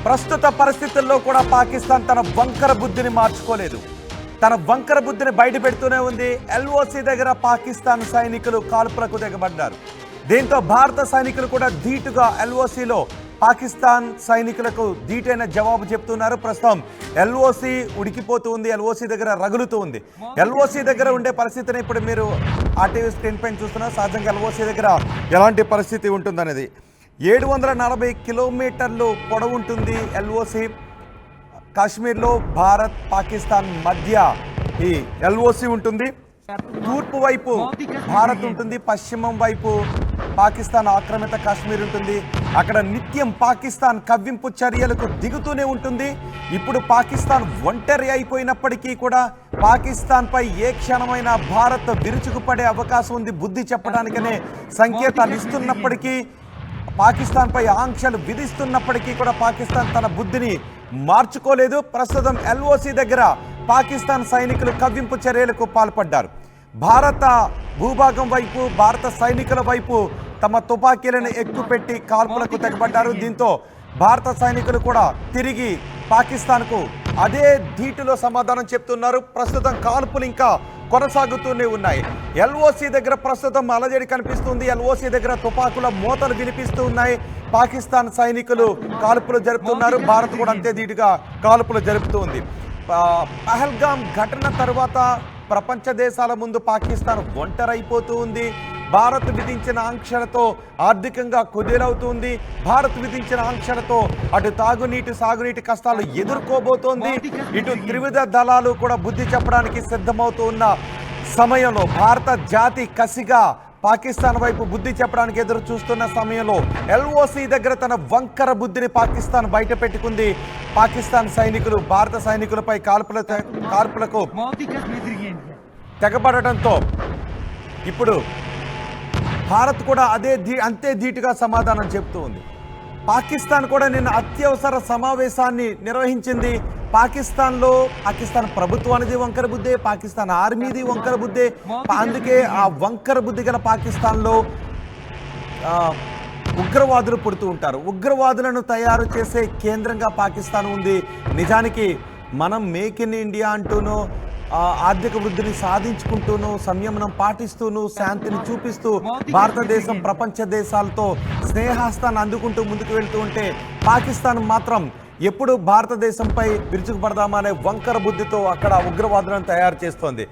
ప్రస్తుత పరిస్థితుల్లో కూడా పాకిస్తాన్ తన వంకర బుద్ధిని మార్చుకోలేదు. తన వంకర బుద్ధిని బయట పెడుతూనే ఉంది. ఎల్ఓసి దగ్గర పాకిస్తాన్ సైనికులు కాల్పులకు దిగబడ్డారు. దీంతో భారత సైనికులు కూడా ధీటుగా ఎల్ఓసిలో పాకిస్తాన్ సైనికులకు ధీటైన జవాబు చెప్తున్నారు. ప్రస్తుతం ఎల్ఓసి ఉడికిపోతూ ఉంది, ఎల్ఓసి దగ్గర రగులుతూ ఉంది. ఎల్ఓసి దగ్గర ఉండే పరిస్థితిని ఇప్పుడు మీరు ఆర్టీవీ స్క్రీన్ పైన చూస్తున్నారు. సహజంగా ఎల్ఓసి దగ్గర ఎలాంటి పరిస్థితి ఉంటుందనేది 740 కిలోమీటర్లు పొడవు ఉంటుంది ఎల్ఓసి. కాశ్మీర్లో భారత్ పాకిస్తాన్ మధ్య ఈ ఎల్ఓసి ఉంటుంది. తూర్పు వైపు భారత్ ఉంటుంది, పశ్చిమం వైపు పాకిస్తాన్ ఆక్రమిత కాశ్మీర్ ఉంటుంది. అక్కడ నిత్యం పాకిస్తాన్ కవ్వింపు చర్యలకు దిగుతూనే ఉంటుంది. ఇప్పుడు పాకిస్తాన్ ఒంటరి అయిపోయినప్పటికీ కూడా పాకిస్తాన్పై ఏ క్షణమైనా భారత్ విరుచుకుపడే అవకాశం ఉంది. బుద్ధి చెప్పడానికనే సంకేతాలు ఇస్తున్నప్పటికీ, పాకిస్తాన్పై ఆంక్షలు విధిస్తున్నప్పటికీ కూడా పాకిస్తాన్ తన బుద్ధిని మార్చుకోలేదు. ప్రస్తుతం ఎల్ఓసి దగ్గర పాకిస్తాన్ సైనికులు కవ్వింపు చర్యలకు పాల్పడ్డారు. భారత భూభాగం వైపు, భారత సైనికుల వైపు తమ తుపాకీలను ఎక్కుపెట్టి కాల్పులకు తెగబడ్డారు. దీంతో భారత సైనికులు కూడా తిరిగి పాకిస్తాన్కు అదే ధీటులో సమాధానం చెప్తున్నారు. ప్రస్తుతం కాల్పులు ఇంకా కొనసాగుతూనే ఉన్నాయి. ఎల్ఓసి దగ్గర ప్రస్తుతం అలజడి కనిపిస్తుంది. ఎల్ఓసి దగ్గర తుపాకుల మోతలు వినిపిస్తూ ఉన్నాయి. పాకిస్తాన్ సైనికులు కాల్పులు జరుపుతున్నారు. భారత్ కూడా అంతే ధీటుగా కాల్పులు జరుపుతుంది. పహల్గామ్ ఘటన తర్వాత ప్రపంచ దేశాల ముందు పాకిస్తాన్ ఒంటరైపోతూ ఉంది. భారత్ విధించిన ఆంక్షలతో ఆర్థికంగా కుదేలవుతుంది. భారత్ విధించిన ఆంక్షలతో అటు తాగునీటి సాగునీటి కష్టాలు ఎదుర్కోబోతోంది. ఇటు త్రివిధ దళాలు కూడా బుద్ధి చెప్పడానికి సిద్ధమవుతూ ఉన్న సమయంలో భారత జాతి కసిగా పాకిస్తాన్ వైపు బుద్ధి చెప్పడానికి ఎదురు చూస్తున్న సమయంలో ఎల్ఓసి దగ్గర తన వంకర బుద్ధిని పాకిస్తాన్ బయట పెట్టుకుంది. పాకిస్తాన్ సైనికులు భారత సైనికులపై కాల్పులకు తెగబడటంతో ఇప్పుడు భారత్ కూడా అంతే ధీటుగా సమాధానం చెప్తూ ఉంది. పాకిస్తాన్ కూడా నిన్న అత్యవసర సమావేశాన్ని నిర్వహించింది. పాకిస్తాన్ ప్రభుత్వానిది వంకర బుద్ధే, పాకిస్తాన్ ఆర్మీది వంకర బుద్ధే. అందుకే ఆ వంకర బుద్ధి గల పాకిస్తాన్లో ఉగ్రవాదులు పుడుతూ ఉంటారు. ఉగ్రవాదులను తయారు చేసే కేంద్రంగా పాకిస్తాన్ ఉంది. నిజానికి మనం మేక్ ఇన్ ఇండియా అంటూనో, ఆర్థిక వృద్ధిని సాధించుకుంటూను, సంయమనం పాటిస్తూను, శాంతిని చూపిస్తూ భారతదేశం ప్రపంచ దేశాలతో స్నేహాస్తాన్ని అందుకుంటూ ముందుకు వెళ్తూ ఉంటే, పాకిస్తాన్ మాత్రం ఎప్పుడు భారతదేశంపై విరుచుకుపడదామనే వంకర బుద్ధితో అక్కడ ఉగ్రవాదులను తయారు చేస్తోంది.